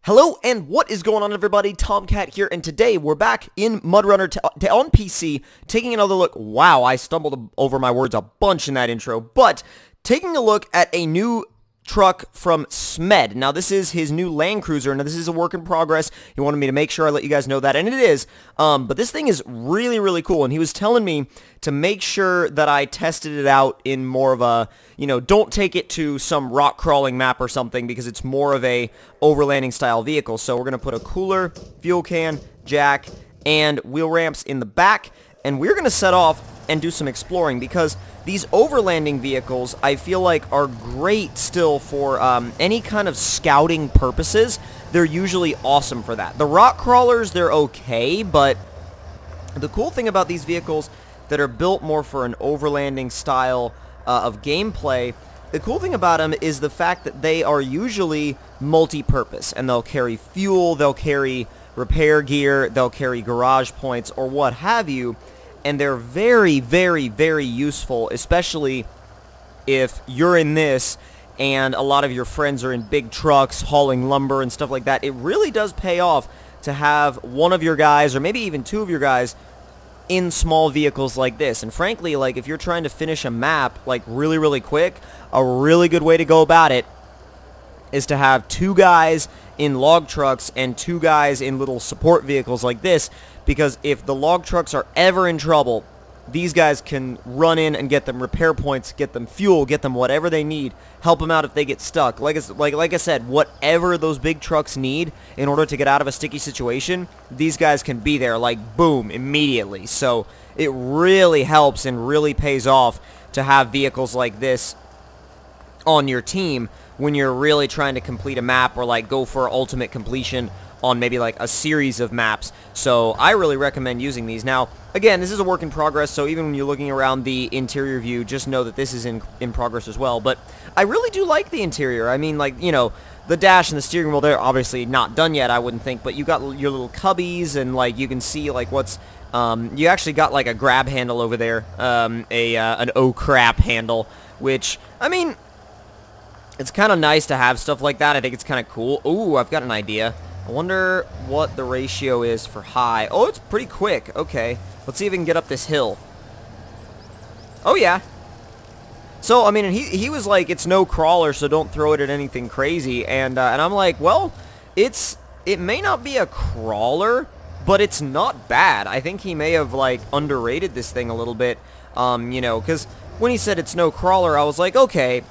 Hello and what is going on, everybody? Tomcat here, and today we're back in MudRunner on PC, taking another look. Wow, I stumbled over my words a bunch in that intro, but taking a look at a new truck from Smed. Now, this is his new Land Cruiser. Now, this is a work in progress. He wanted me to make sure I let you guys know that, and it is. But this thing is really, really cool, and he was telling me to make sure that I tested it out in more of a, don't take it to some rock crawling map or something, because it's more of a overlanding style vehicle. So we're going to put a cooler, fuel can, jack, and wheel ramps in the back, and we're going to set off and do some exploring, because these overlanding vehicles, I feel like, are great still for any kind of scouting purposes. They're usually awesome for that. The rock crawlers, they're okay, but the cool thing about these vehicles that are built more for an overlanding style of gameplay, the cool thing about them is the fact that they are usually multi-purpose, and they'll carry fuel, they'll carry repair gear, they'll carry garage points, or what have you. And they're very, very, very useful, especially if you're in this and a lot of your friends are in big trucks hauling lumber and stuff like that. It really does pay off to have one of your guys, or maybe even two of your guys, in small vehicles like this. And frankly, like, if you're trying to finish a map like really, really quick, a really good way to go about it is to have two guys in log trucks and two guys in little support vehicles like this, because if the log trucks are ever in trouble, these guys can run in and get them repair points, get them fuel, get them whatever they need, help them out if they get stuck. Like I said, whatever those big trucks need in order to get out of a sticky situation, these guys can be there, like, boom, immediately. So it really helps and really pays off to have vehicles like this on your team when you're really trying to complete a map, or like go for ultimate completion on maybe like a series of maps. So I really recommend using these. Now, again, this is a work in progress, so even when you're looking around the interior view, just know that this is in progress as well. But I really do like the interior. I mean, like, the dash and the steering wheel, they're obviously not done yet, I wouldn't think, but you got your little cubbies, and like you can see like what's you actually got like a grab handle over there, an oh crap handle, which, I mean, it's kind of nice to have stuff like that. I think it's kind of cool. Ooh, I've got an idea. I wonder what the ratio is for high. Oh, it's pretty quick. Okay. Let's see if we can get up this hill. Oh, yeah. So, I mean, he was like, it's no crawler, so don't throw it at anything crazy. And I'm like, well, it may not be a crawler, but it's not bad. I think he may have, like, underrated this thing a little bit. Because when he said it's no crawler, I was like, okay,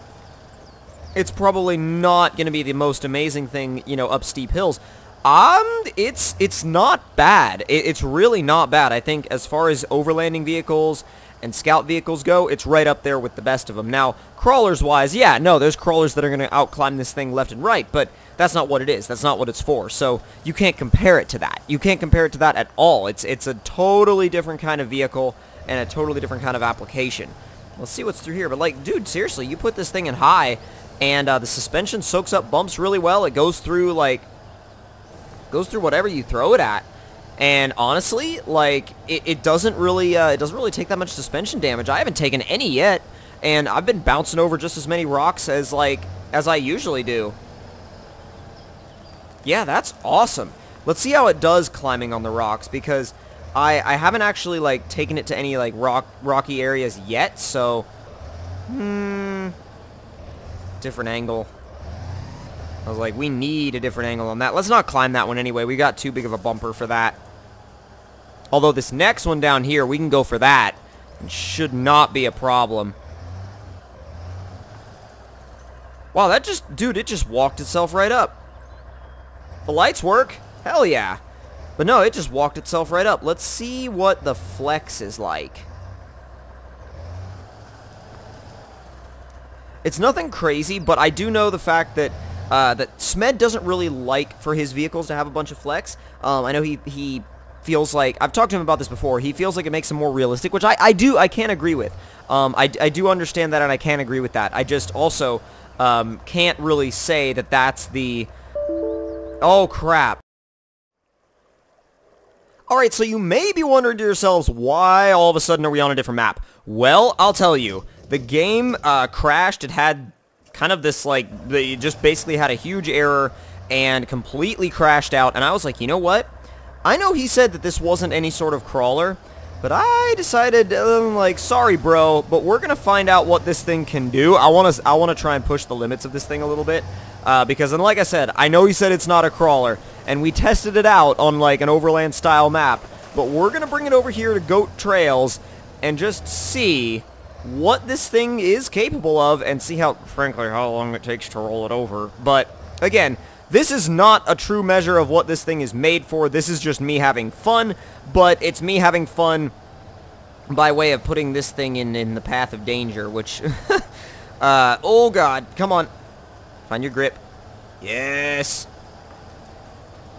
it's probably not going to be the most amazing thing, up steep hills. It's not bad. It's really not bad. I think as far as overlanding vehicles and scout vehicles go, it's right up there with the best of them. Now, crawlers-wise, yeah, no, there's crawlers that are going to outclimb this thing left and right, but that's not what it is. That's not what it's for. So you can't compare it to that. You can't compare it to that at all. It's a totally different kind of vehicle and a totally different kind of application. Let's see what's through here. But, like, dude, seriously, you put this thing in high, and the suspension soaks up bumps really well. It goes through, like, whatever you throw it at. And honestly, like, it doesn't really take that much suspension damage. I haven't taken any yet, and I've been bouncing over just as many rocks as I usually do. Yeah, that's awesome. Let's see how it does climbing on the rocks, because I haven't actually, like, taken it to any, like, rocky areas yet, so different angle. I was like, we need a different angle on that. Let's not climb that one anyway. We got too big of a bumper for that. Although this next one down here, we can go for that. It should not be a problem. Wow, that just, dude, it just walked itself right up. The lights work? Hell yeah. But no, it just walked itself right up. Let's see what the flex is like. It's nothing crazy, but I do know the fact that that Smed doesn't really like for his vehicles to have a bunch of flex. I know he feels like, I've talked to him about this before, he feels like it makes them more realistic, which I can't agree with. I do understand that, and I can agree with that. I just also can't really say that that's the... Oh, crap. Alright, so you may be wondering to yourselves, why all of a sudden are we on a different map? Well, I'll tell you. The game crashed. It had kind of this, like, they just basically had a huge error, and completely crashed out. And I was like, you know what? I know he said that this wasn't any sort of crawler, but I decided, like, sorry, bro, but we're gonna find out what this thing can do. I wanna try and push the limits of this thing a little bit, because, and like I said, I know he said it's not a crawler, and we tested it out on, like, an overland style map, but we're gonna bring it over here to Goat Trails and just see what this thing is capable of, and see how, frankly, how long it takes to roll it over. But again, this is not a true measure of what this thing is made for. This is just me having fun, but it's me having fun by way of putting this thing in the path of danger, which, oh god, come on. Find your grip. Yes.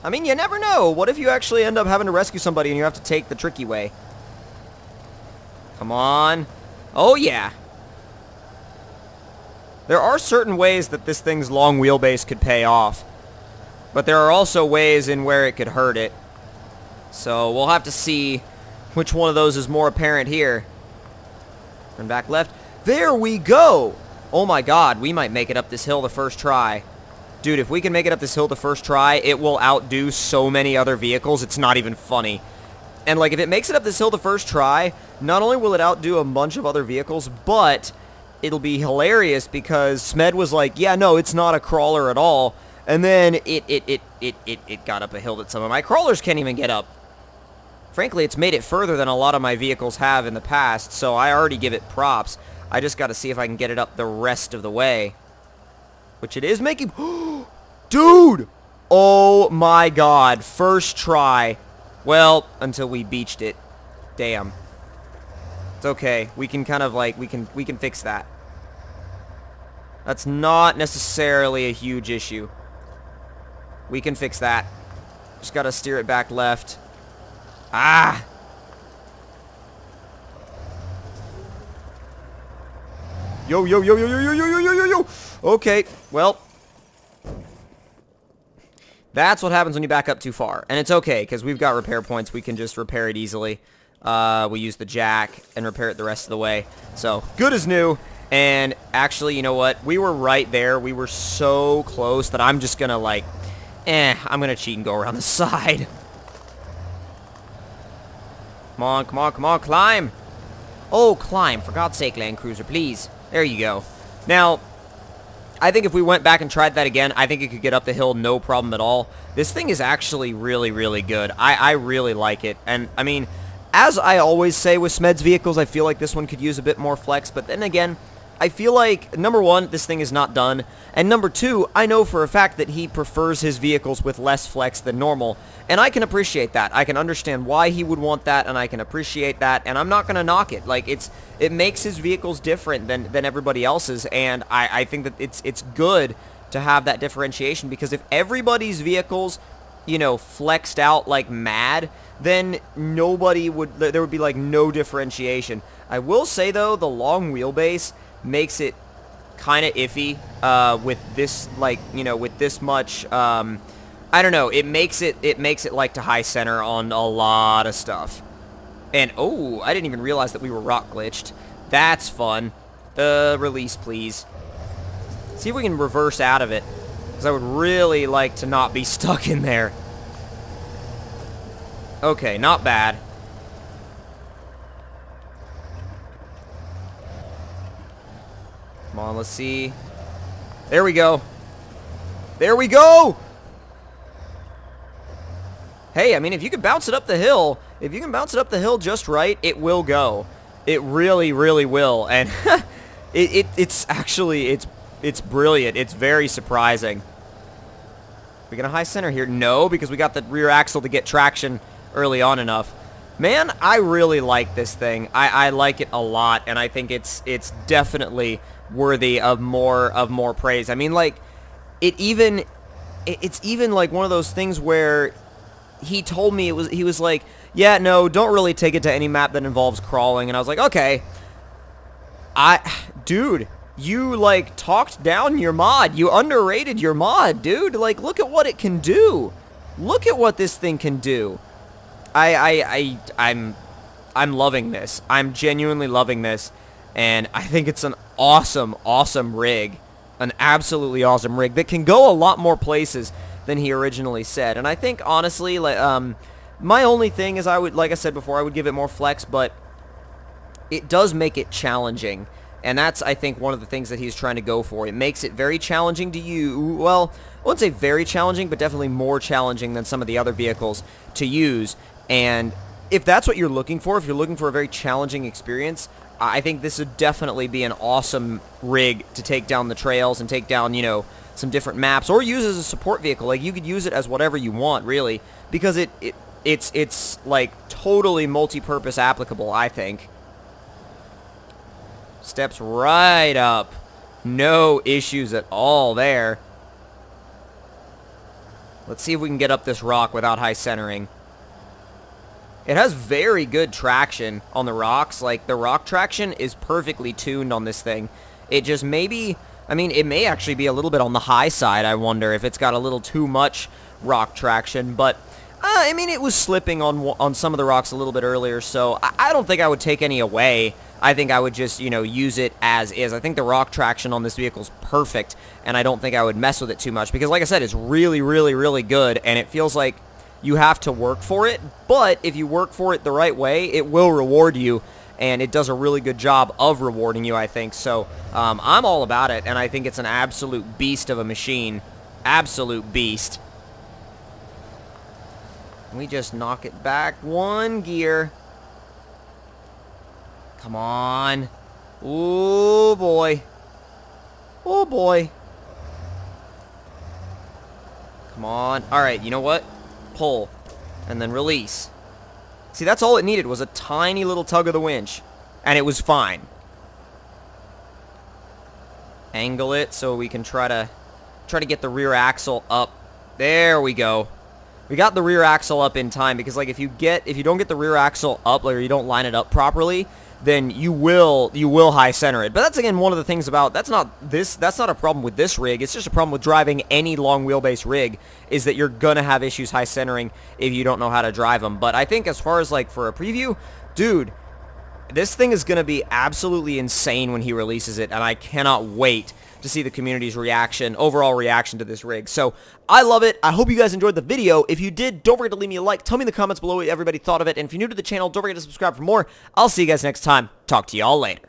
I mean, you never know. What if you actually end up having to rescue somebody and you have to take the tricky way? Come on. Oh yeah. There are certain ways that this thing's long wheelbase could pay off. But there are also ways in where it could hurt it. So we'll have to see which one of those is more apparent here. Turn back left. There we go! Oh my god, we might make it up this hill the first try. Dude, if we can make it up this hill the first try, it will outdo so many other vehicles, it's not even funny. And like, if it makes it up this hill the first try, not only will it outdo a bunch of other vehicles, but it'll be hilarious because Smed was like, yeah, no, it's not a crawler at all. And then it got up a hill that some of my crawlers can't even get up. Frankly, it's made it further than a lot of my vehicles have in the past, so I already give it props. I just got to see if I can get it up the rest of the way. Which it is making... Dude! Oh my god. First try. Well, until we beached it. Damn. It's okay. We can kind of like... We can fix that. That's not necessarily a huge issue. We can fix that. Just gotta steer it back left. Ah! Yo, yo, yo, yo, yo, yo, yo, yo, yo, yo, yo! Okay, well. That's what happens when you back up too far. And it's okay, because we've got repair points. We can just repair it easily. We use the jack and repair it the rest of the way. So, good as new. And actually, you know what? We were right there. We were so close that I'm just gonna, like... I'm gonna cheat and go around the side. Come on, come on, come on, climb! Oh, climb. For God's sake, Land Cruiser, please. There you go. Now, I think if we went back and tried that again, I think it could get up the hill no problem at all. This thing is actually really, really good. I really like it. And, I mean, as I always say with Smed's vehicles, I feel like this one could use a bit more flex. But then again, I feel like, number one, this thing is not done, and number two, I know for a fact that he prefers his vehicles with less flex than normal, and I can appreciate that. I can understand why he would want that, and I can appreciate that, and I'm not going to knock it. Like, it makes his vehicles different than everybody else's, and I think that it's good to have that differentiation, because if everybody's vehicles, you know, flexed out like mad, then there would be, like, no differentiation. I will say, though, the long wheelbase makes it kind of iffy with this, like, you know, with this much, I don't know, it makes it like to high center on a lot of stuff. And, oh, I didn't even realize that we were rock glitched. That's fun. Release, please. See if we can reverse out of it, because I would really like to not be stuck in there. Okay, not bad. Come on, let's see. There we go. There we go! Hey, I mean, if you can bounce it up the hill, if you can bounce it up the hill just right, it will go. It really, really will. And it's actually, it's brilliant. It's very surprising. We're gonna high center here? No, because we got the rear axle to get traction early on enough. Man, I really like this thing. I like it a lot, and I think it's definitely worthy of more praise. I mean, like, it's even like one of those things where he told me he was like, yeah, no, don't really take it to any map that involves crawling. And I was like, okay. Dude, you, like, talked down your mod. You underrated your mod, dude. Like, look at what it can do. Look at what this thing can do. I'm loving this. I'm genuinely loving this. And I think it's an awesome, awesome rig. An absolutely awesome rig that can go a lot more places than he originally said. And I think, honestly, like, my only thing is like I said before, I would give it more flex, but it does make it challenging. And that's, I think, one of the things that he's trying to go for. It makes it very challenging to use. Well, I wouldn't say very challenging, but definitely more challenging than some of the other vehicles to use. And if that's what you're looking for, if you're looking for a very challenging experience, I think this would definitely be an awesome rig to take down the trails and take down, you know, some different maps, or use as a support vehicle. Like, you could use it as whatever you want, really, because it's like totally multi-purpose applicable, I think. Steps right up. No issues at all there. Let's see if we can get up this rock without high centering. It has very good traction on the rocks. Like, the rock traction is perfectly tuned on this thing. It just maybe, I mean, it may actually be a little bit on the high side, I wonder, if it's got a little too much rock traction. But, I mean, it was slipping on some of the rocks a little bit earlier, so I don't think I would take any away. I think I would just, you know, use it as is. I think the rock traction on this vehicle is perfect, and I don't think I would mess with it too much, because like I said, it's really, really, really good, and it feels like you have to work for it, but if you work for it the right way, it will reward you, and it does a really good job of rewarding you, I think. So, I'm all about it, and I think it's an absolute beast of a machine. Absolute beast. We just knock it back one gear. Come on. Oh, boy. Oh, boy. Come on. Alright, you know what? Pull. And then release. See, that's all it needed, was a tiny little tug of the winch. And it was fine. Angle it so we can try to get the rear axle up. There we go. We got the rear axle up in time, because like if you don't get the rear axle up, or you don't line it up properly, then you will high center it. But that's, again, one of the things about, that's not a problem with this rig. It's just a problem with driving any long wheelbase rig, is that you're gonna have issues high centering if you don't know how to drive them. But I think as far as like for a preview, dude, this thing is gonna be absolutely insane when he releases it, and I cannot wait to see the community's overall reaction to this rig. So, I love it. I hope you guys enjoyed the video. If you did, don't forget to leave me a like. Tell me in the comments below what everybody thought of it. And if you're new to the channel, don't forget to subscribe for more. I'll see you guys next time. Talk to y'all later.